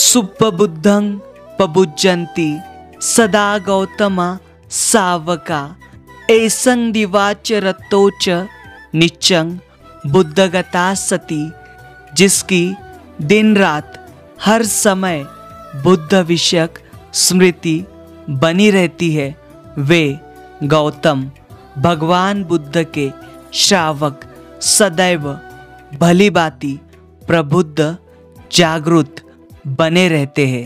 सुप्पबुद्धं पबुज्जन्ति सदा गौतम सावका एसं दिवाचरतोच निच्चं बुद्धगता सती। जिसकी दिन रात हर समय बुद्ध विषयक स्मृति बनी रहती है, वे गौतम भगवान बुद्ध के श्रावक सदैव भली भांति प्रबुद्ध जागृत बने रहते हैं।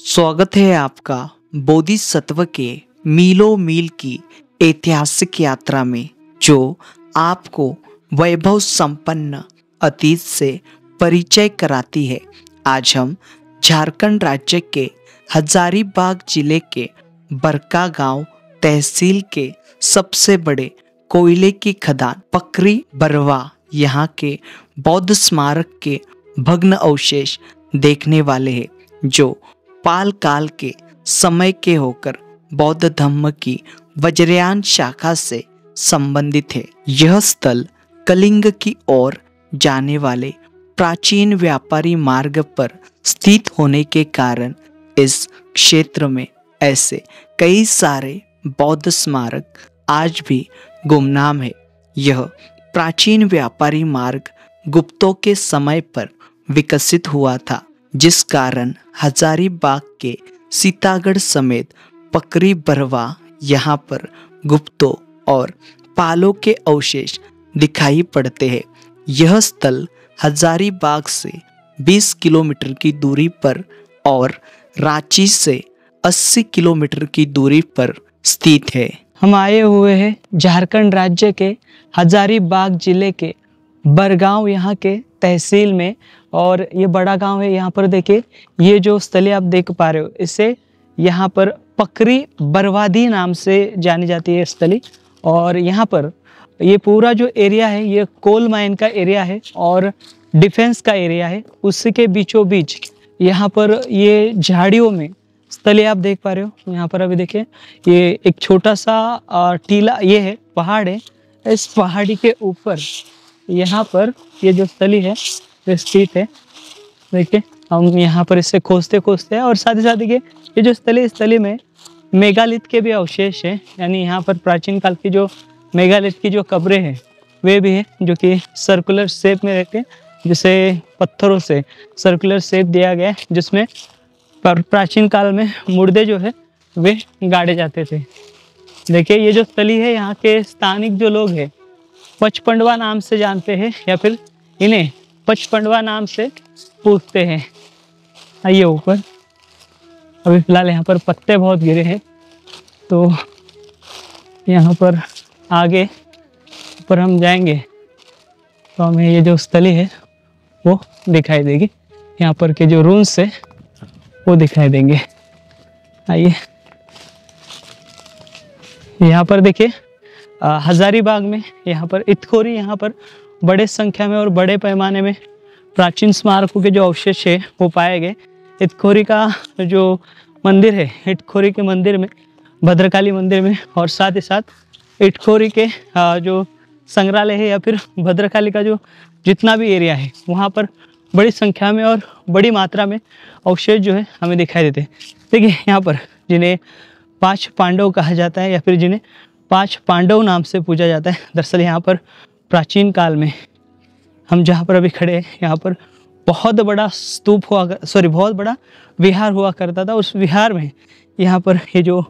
स्वागत है आपका बोधिसत्व के मीलों मील की ऐतिहासिक यात्रा में, जो आपको वैभव संपन्न अतीत से परिचय कराती है। आज हम झारखंड राज्य के हजारीबाग जिले के बरका गांव तहसील के सबसे बड़े कोयले की खदान पकरी बरवा यहाँ के बौद्ध स्मारक के भग्न अवशेष देखने वाले हैं, जो पाल काल के समय के होकर बौद्ध धर्म की वज्रयान शाखा से संबंधित है। यह स्थल कलिंग की ओर जाने वाले प्राचीन व्यापारी मार्ग पर स्थित होने के कारण इस क्षेत्र में ऐसे कई सारे बौद्ध स्मारक आज भी गुमनाम है। यह प्राचीन व्यापारी मार्ग गुप्तों के समय पर विकसित हुआ था, जिस कारण हजारीबाग के सीतागढ़ समेत पकरी बरवा यहाँ पर गुप्तों और पालों के अवशेष दिखाई पड़ते हैं। यह स्थल हजारीबाग से 20 किलोमीटर की दूरी पर और रांची से 80 किलोमीटर की दूरी पर स्थित है। हम आए हुए हैं झारखंड राज्य के हजारीबाग जिले के बरगांव यहाँ के तहसील में, और ये बड़ा गांव है। यहाँ पर देखिए, ये जो स्थली आप देख पा रहे हो, इसे यहाँ पर पकरी बरवादी नाम से जानी जाती है स्थली। और यहाँ पर ये पूरा जो एरिया है, ये कोल माइन का एरिया है और डिफेंस का एरिया है। उसके बीचों बीच यहाँ पर ये झाड़ियों में स्थली आप देख पा रहे हो। यहाँ पर अभी देखिए, ये एक छोटा सा टीला, ये है पहाड़ है। इस पहाड़ी के ऊपर यहाँ पर ये जो स्थली है ये स्थित है। देखिए, हम यहाँ पर इससे खोजते हैं, और साथ ही साथ देखिए, ये जो स्थली में मेगालिथ के भी अवशेष हैं। यानी यहाँ पर प्राचीन काल की जो मेगालिथ की जो कब्रें हैं वे भी हैं, जो कि सर्कुलर शेप में रहते हैं, जिसे पत्थरों से सर्कुलर शेप दिया गया है, जिसमें प्राचीन काल में मुर्दे जो है वे गाड़े जाते थे। देखिए, ये जो स्थली है, यहाँ के स्थानिक जो लोग हैं पचपंडवा नाम से जानते हैं, या फिर इन्हें पचपंडवा नाम से पूछते हैं। आइए ऊपर। अभी फिलहाल यहाँ पर पत्ते बहुत गिरे हैं, तो यहाँ पर आगे ऊपर हम जाएंगे तो हमें ये जो स्थली है वो दिखाई देगी। यहाँ पर के जो रून्स है वो दिखाई देंगे। आइए, यहाँ पर देखिए, हजारीबाग में यहाँ पर इटखोरी, यहाँ पर बड़े संख्या में और बड़े पैमाने में प्राचीन स्मारकों के जो अवशेष है वो पाए गए। इटखोरी का जो मंदिर है, इटखोरी के मंदिर में, भद्रकाली मंदिर में, और साथ ही साथ इटखोरी के जो संग्रहालय है या फिर भद्रकाली का जो जितना भी एरिया है, वहाँ पर बड़ी संख्या में और बड़ी मात्रा में अवशेष जो है हमें दिखाई देते हैं। देखिए, यहाँ पर जिन्हें 5 पांडव कहा जाता है, या फिर जिन्हें 5 पांडव नाम से पूजा जाता है, दरअसल यहाँ पर प्राचीन काल में, हम जहाँ पर अभी खड़े हैं, यहाँ पर बहुत बड़ा स्तूप हुआ, बहुत बड़ा विहार हुआ करता था। उस विहार में यहाँ पर ये जो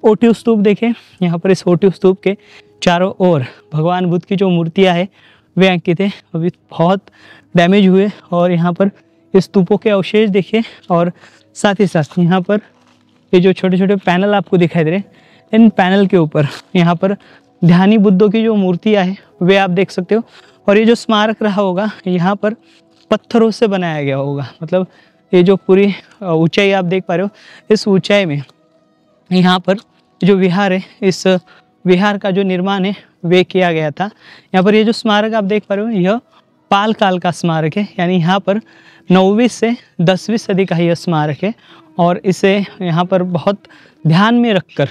ओटी स्तूप देखें, यहाँ पर इस ओटी स्तूप के चारों ओर भगवान बुद्ध की जो मूर्तियाँ हैं वे अंकित है। अभी बहुत डैमेज हुए, और यहाँ पर इस स्तूपों के अवशेष देखिए, और साथ ही साथ यहाँ पर ये जो छोटे छोटे पैनल आपको दिखाई दे रहे हैं, इन पैनल के ऊपर यहाँ पर ध्यानी बुद्धों की जो मूर्तियाँ हैं वे आप देख सकते हो। और ये जो स्मारक रहा होगा, यहाँ पर पत्थरों से बनाया गया होगा। मतलब ये जो पूरी ऊंचाई आप देख पा रहे हो, इस ऊंचाई में यहाँ पर जो विहार है, इस विहार का जो निर्माण है वे किया गया था। यहाँ पर ये जो स्मारक आप देख पा रहे हो, यह पाल काल का स्मारक है। यानी यहाँ पर 9वीं से 10वीं सदी का यह स्मारक है और इसे यहाँ पर बहुत ध्यान में रखकर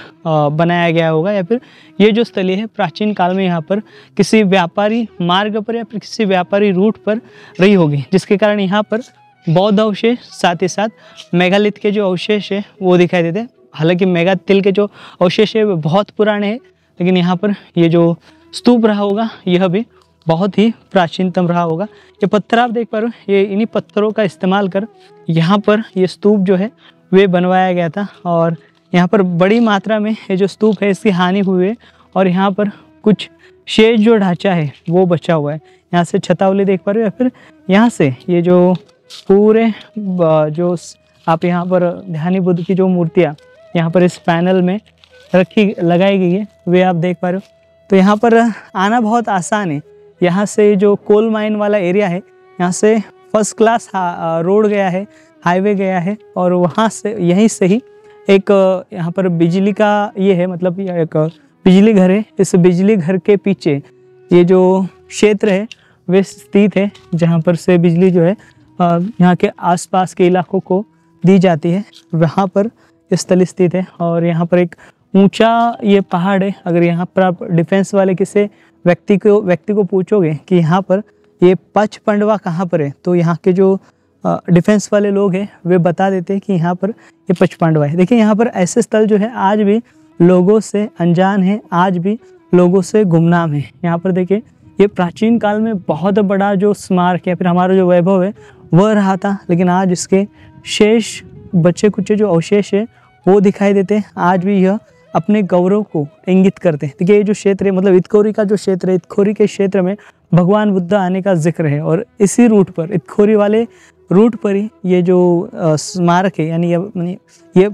बनाया गया होगा, या फिर ये जो स्थली है प्राचीन काल में यहाँ पर किसी व्यापारी मार्ग पर या फिर किसी व्यापारी रूट पर रही होगी, जिसके कारण यहाँ पर बौद्ध अवशेष साथ ही साथ मेगालिथ के जो अवशेष है वो दिखाई देते हैं। हालांकि मेगातिल के जो अवशेष है वो बहुत पुराने हैं, लेकिन यहाँ पर ये जो स्तूप रहा होगा यह भी बहुत ही प्राचीनतम रहा होगा। ये पत्थर आप देख पा रहे हो, ये इन्हीं पत्थरों का इस्तेमाल कर यहाँ पर ये स्तूप जो है वे बनवाया गया था और यहाँ पर बड़ी मात्रा में ये जो स्तूप है इसकी हानि हुई है और यहाँ पर कुछ शेष जो ढांचा है वो बचा हुआ है। यहाँ से छतावली देख पा रहे हो, या फिर यहाँ से ये जो पूरे जो आप यहाँ पर ध्यानी बुद्ध की जो मूर्तियाँ यहाँ पर इस पैनल में लगाई गई है वे आप देख पा रहे हो। तो यहाँ पर आना बहुत आसान है। यहाँ से जो कोल माइन वाला एरिया है यहाँ से फर्स्ट क्लास रोड गया है, हाईवे गया है और वहाँ से यहीं से ही एक यहाँ पर बिजली का ये है, मतलब ये एक बिजली घर है। इस बिजली घर के पीछे ये जो क्षेत्र है वे स्थित है जहाँ पर से बिजली जो है यहाँ के आसपास के इलाकों को दी जाती है, वहाँ पर स्थल स्थित है। और यहाँ पर एक ऊंचा ये पहाड़ है। अगर यहाँ पर आप डिफेंस वाले किसी व्यक्ति को पूछोगे कि यहाँ पर ये पचपंडवा कहाँ पर है, तो यहाँ के जो डिफेंस वाले लोग हैं वे बता देते हैं कि यहाँ पर ये पचपांडवा है। देखिए यहाँ पर ऐसे स्थल जो है आज भी लोगों से अनजान है, आज भी लोगों से गुमनाम है। यहाँ पर देखिए ये प्राचीन काल में बहुत बड़ा जो स्मारक है, फिर हमारा जो वैभव है वह रहा था, लेकिन आज इसके शेष बचे कुछ जो अवशेष है वो दिखाई देते हैं। आज भी यह अपने गौरव को इंगित करते हैं। देखिए ये जो क्षेत्र है, मतलब इतखोरी का जो क्षेत्र है, इतखोरी के क्षेत्र में भगवान बुद्ध आने का जिक्र है और इसी रूट पर, इतखोरी वाले रूट पर ही ये जो स्मारक है यानी ये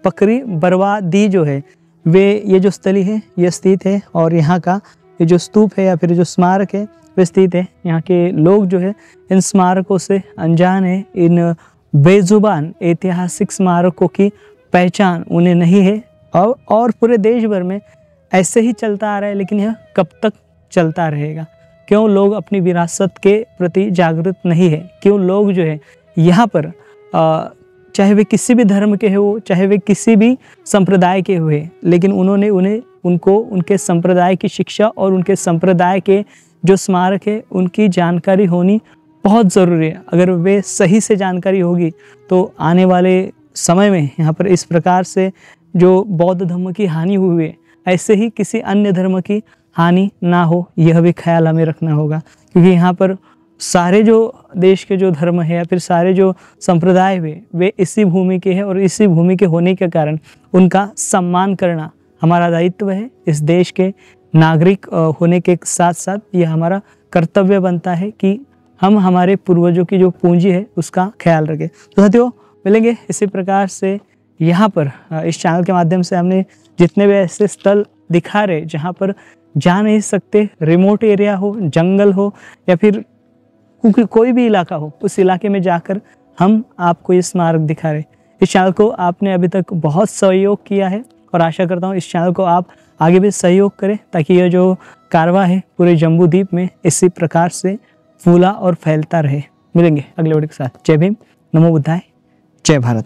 पकरी बरवादी जो है वे ये जो स्थली है ये स्थित है और यहाँ का ये जो स्तूप है या फिर जो स्मारक है वे स्थित है। यहाँ के लोग जो है इन स्मारकों से अनजान है, इन बेजुबान ऐतिहासिक स्मारकों की पहचान उन्हें नहीं है और पूरे देश भर में ऐसे ही चलता आ रहा है। लेकिन यह कब तक चलता रहेगा? क्यों लोग अपनी विरासत के प्रति जागरूक नहीं है? क्यों लोग जो है यहाँ पर चाहे वे किसी भी धर्म के हो, चाहे वे किसी भी संप्रदाय के हुए, लेकिन उन्होंने उनको उनके संप्रदाय की शिक्षा और उनके संप्रदाय के जो स्मारक है उनकी जानकारी होनी बहुत ज़रूरी है। अगर वे सही से जानकारी होगी तो आने वाले समय में यहाँ पर इस प्रकार से जो बौद्ध धर्म की हानि हुई है ऐसे ही किसी अन्य धर्म की हानि ना हो, यह भी ख्याल हमें रखना होगा। क्योंकि यहाँ पर सारे जो देश के जो धर्म है या फिर सारे जो संप्रदाय हुए वे इसी भूमि के हैं और इसी भूमि के होने के कारण उनका सम्मान करना हमारा दायित्व है। इस देश के नागरिक होने के साथ साथ यह हमारा कर्तव्य बनता है कि हम हमारे पूर्वजों की जो पूंजी है उसका ख्याल रखें। तो साथियों मिलेंगे इसी प्रकार से यहाँ पर इस चैनल के माध्यम से हमने जितने भी ऐसे स्थल दिखा रहे जहाँ पर जा नहीं सकते, रिमोट एरिया हो, जंगल हो या फिर कोई भी इलाका हो, उस इलाके में जाकर हम आपको ये स्मारक दिखा रहे। इस चैनल को आपने अभी तक बहुत सहयोग किया है और आशा करता हूँ इस चैनल को आप आगे भी सहयोग करें ताकि यह जो कारवां है पूरे जम्बू द्वीप में इसी प्रकार से फूला और फैलता रहे। मिलेंगे अगले वीडियो के साथ। जय भीम, नमो बुद्धाय, जय भारत।